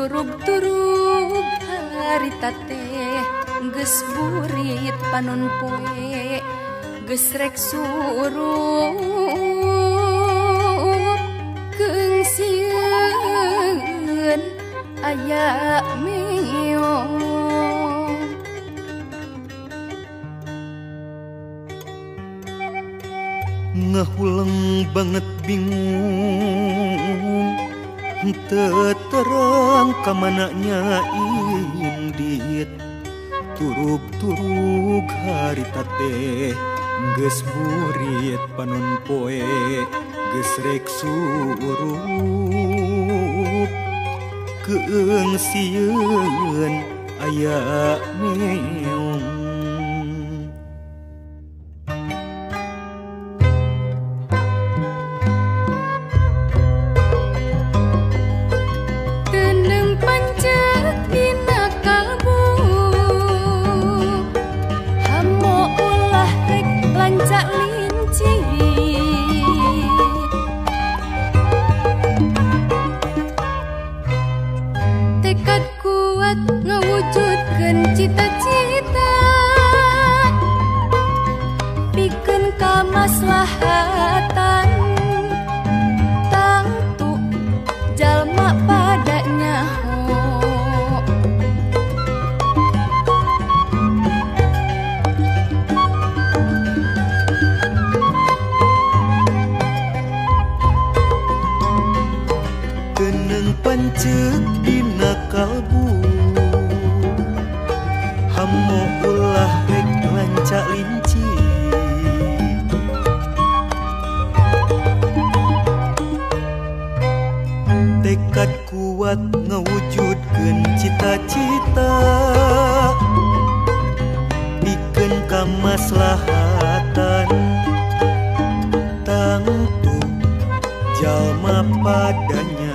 turug-turug harita teh geus burit panon poe geus rek surup keung sieun aya meong ngahuleng banget bingung teu terang kamana indit turug-turug harita teh geus burit panon poe geus rek surup keung sieun aya meong cita-cita pikeun kamaslahatan tangtu jalma pada nyaho keuneng panceuk dina kalbu hamo ulah rek lanca linci tekad kuat ngawujudkeun cita-cita pikeun kamaslahatan tangtu jalma padanya